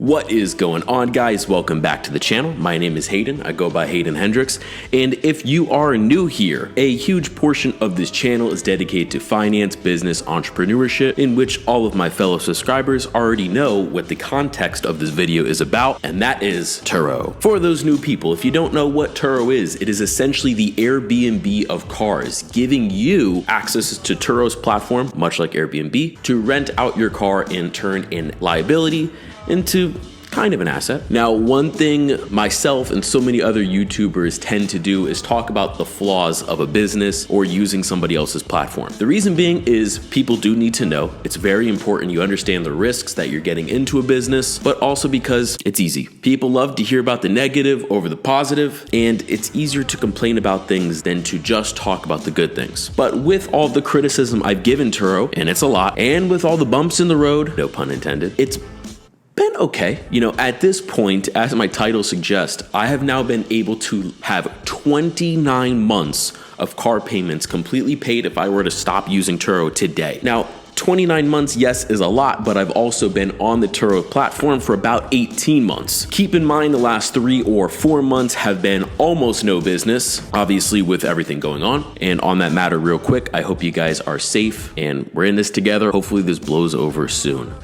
What is going on, guys? Welcome back to the channel. My name is Hayden. I go by Hayden Hendricks. And if you are new here, a huge portion of this channel is dedicated to finance, business, entrepreneurship, in which all of my fellow subscribers already know what the context of this video is about, and that is Turo. For those new people, if you don't know what Turo is, it is essentially the Airbnb of cars, giving you access to Turo's platform, much like Airbnb, to rent out your car and turn in liability into kind of an asset. Now, one thing myself and so many other YouTubers tend to do is talk about the flaws of a business or using somebody else's platform. The reason being is people do need to know. It's very important you understand the risks that you're getting into a business, but also because it's easy. People love to hear about the negative over the positive, and it's easier to complain about things than to just talk about the good things. But with all the criticism I've given Turo, and it's a lot, and with all the bumps in the road, no pun intended, it's been okay. You know, at this point, as my title suggests, I have now been able to have 29 months of car payments completely paid if I were to stop using Turo today. Now, 29 months, yes, is a lot, but I've also been on the Turo platform for about 18 months. Keep in mind the last 3 or 4 months have been almost no business, obviously with everything going on. And on that matter, real quick, I hope you guys are safe and we're in this together. Hopefully this blows over soon.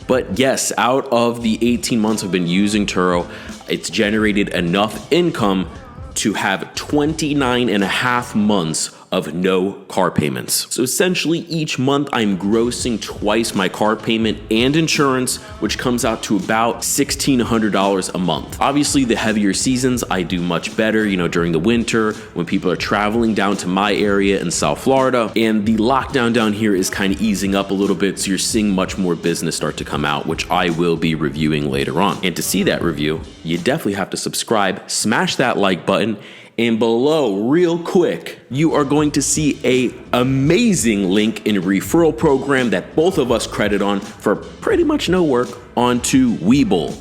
But yes, out of the 18 months I've been using Turo, it's generated enough income to have 29 and a half months of no car payments. So essentially each month I'm grossing twice my car payment and insurance, which comes out to about $1,600 a month. Obviously the heavier seasons I do much better, you know, during the winter when people are traveling down to my area in South Florida, and the lockdown down here is kind of easing up a little bit, so you're seeing much more business start to come out, which I will be reviewing later on. And to see that review, you definitely have to subscribe, smash that like button, and below, real quick, you are going to see an amazing link in Referral Program that both of us credit on for pretty much no work onto WEBULL.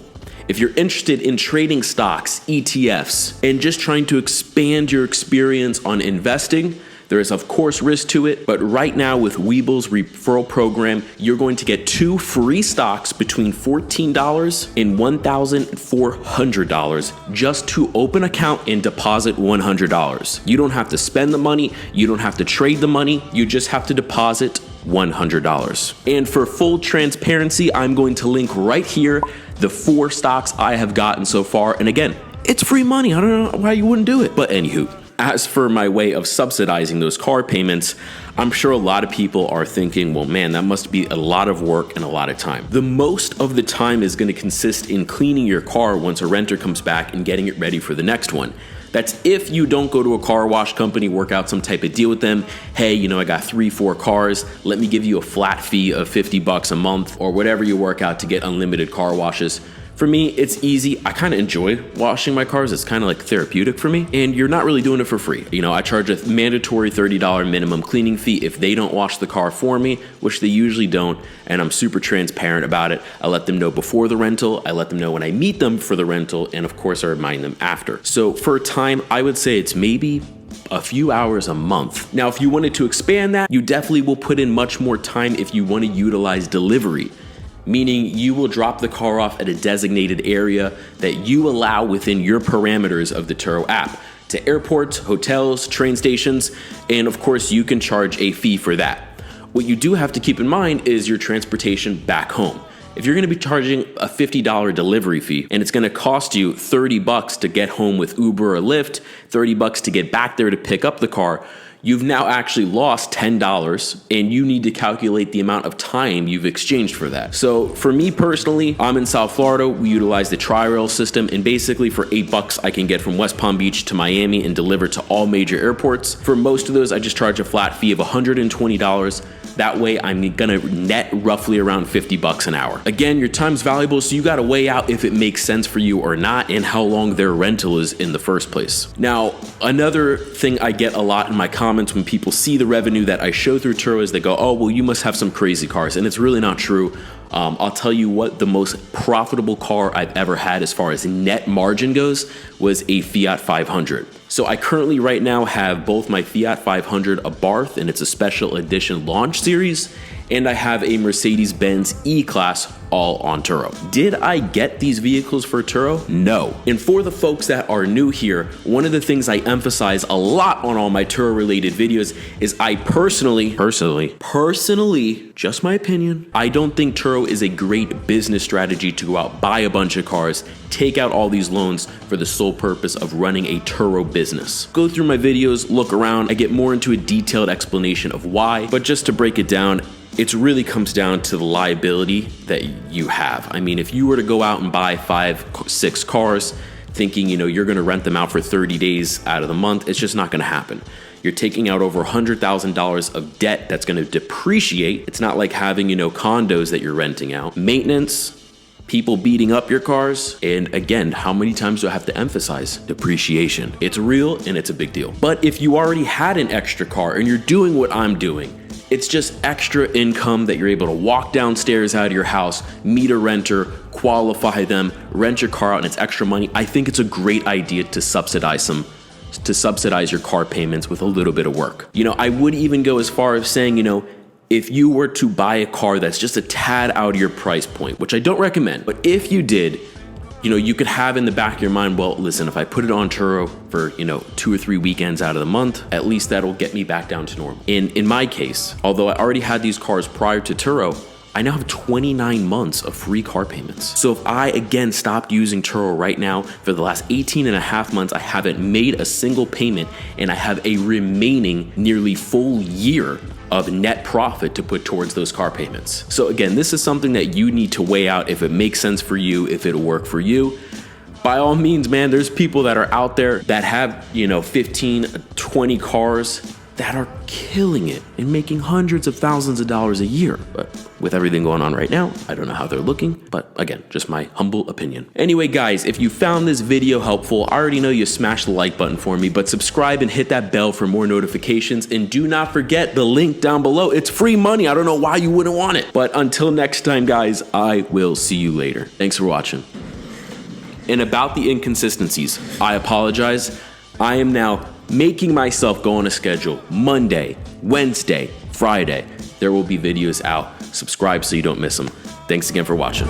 If you're interested in trading stocks, ETFs, and just trying to expand your experience on investing, there is of course risk to it, but right now with WEBULL's referral program, you're going to get 2 free stocks between $14 and $1,400 just to open an account and deposit $100. You don't have to spend the money, you don't have to trade the money, you just have to deposit $100. And for full transparency, I'm going to link right here the 4 stocks I have gotten so far. And again, it's free money. I don't know why you wouldn't do it. But anywho, as for my way of subsidizing those car payments, I'm sure a lot of people are thinking, well, man, that must be a lot of work and a lot of time. The most of the time is going to consist in cleaning your car once a renter comes back and getting it ready for the next one. That's if you don't go to a car wash company, work out some type of deal with them. Hey, you know, I got 3-4 cars. Let me give you a flat fee of $50 a month or whatever you work out to get unlimited car washes. For me, it's easy. I kind of enjoy washing my cars. It's kind of like therapeutic for me. And you're not really doing it for free. You know, I charge a mandatory $30 minimum cleaning fee if they don't wash the car for me, which they usually don't. And I'm super transparent about it. I let them know before the rental. I let them know when I meet them for the rental. And of course, I remind them after. So for a time, I would say it's maybe a few hours a month. Now, if you wanted to expand that, you definitely will put in much more time if you want to utilize delivery. Meaning you will drop the car off at a designated area that you allow within your parameters of the Turo app to airports, hotels, train stations, and of course you can charge a fee for that. What you do have to keep in mind is your transportation back home. If you're gonna be charging a $50 delivery fee and it's gonna cost you $30 to get home with Uber or Lyft, $30 to get back there to pick up the car, you've now actually lost $10 and you need to calculate the amount of time you've exchanged for that. So for me personally, I'm in South Florida. We utilize the Tri-Rail system, and basically for $8 I can get from West Palm Beach to Miami and deliver to all major airports. For most of those, I just charge a flat fee of $120. That way I'm gonna net roughly around $50 an hour. Again, your time's valuable, so you gotta weigh out if it makes sense for you or not and how long their rental is in the first place. Now, another thing I get a lot in my comments when people see the revenue that I show through Turo is they go, oh, well, you must have some crazy cars. And it's really not true. I'll tell you what the most profitable car I've ever had as far as net margin goes was a Fiat 500. So I currently right now have both my Fiat 500 Abarth, and it's a special edition launch series, and I have a Mercedes-Benz E-Class all on Turo. Did I get these vehicles for Turo? No. And for the folks that are new here, one of the things I emphasize a lot on all my Turo related videos is I personally, just my opinion, I don't think Turo is a great business strategy to go out, buy a bunch of cars, take out all these loans for the sole purpose of running a Turo business. Go through my videos, look around, I get more into a detailed explanation of why, but just to break it down, it really comes down to the liability that you have. I mean, if you were to go out and buy 5-6 cars thinking, you're gonna rent them out for 30 days out of the month, it's just not gonna happen. You're taking out over $100,000 of debt that's gonna depreciate. It's not like having, condos that you're renting out. Maintenance, people beating up your cars, and again, how many times do I have to emphasize? Depreciation. It's real and it's a big deal. But if you already had an extra car and you're doing what I'm doing, it's just extra income that you're able to walk downstairs out of your house, meet a renter, qualify them, rent your car out, and it's extra money. I think it's a great idea to subsidize your car payments with a little bit of work. I would even go as far as saying, if you were to buy a car that's just a tad out of your price point, which I don't recommend, but if you did, you could have in the back of your mind, well, listen, if I put it on Turo for, 2 or 3 weekends out of the month, at least that'll get me back down to normal. In my case, although I already had these cars prior to Turo, I now have 29 months of free car payments. So if I, again, stopped using Turo right now, for the last 18 and a half months, I haven't made a single payment, and I have a remaining nearly full year of net profit to put towards those car payments. So again, this is something that you need to weigh out if it makes sense for you, if it'll work for you. By all means, man, there's people that are out there that have, 15, 20 cars that are killing it and making hundreds of thousands of dollars a year. But with everything going on right now, I don't know how they're looking, but again, just my humble opinion. Anyway, guys, if you found this video helpful, I already know you smashed the like button for me, but subscribe and hit that bell for more notifications. And do not forget the link down below. It's free money. I don't know why you wouldn't want it. But until next time, guys, I will see you later. Thanks for watching. And about the inconsistencies, I apologize. I am now making myself go on a schedule. Monday, Wednesday, Friday, there will be videos out. Subscribe so you don't miss them. Thanks again for watching.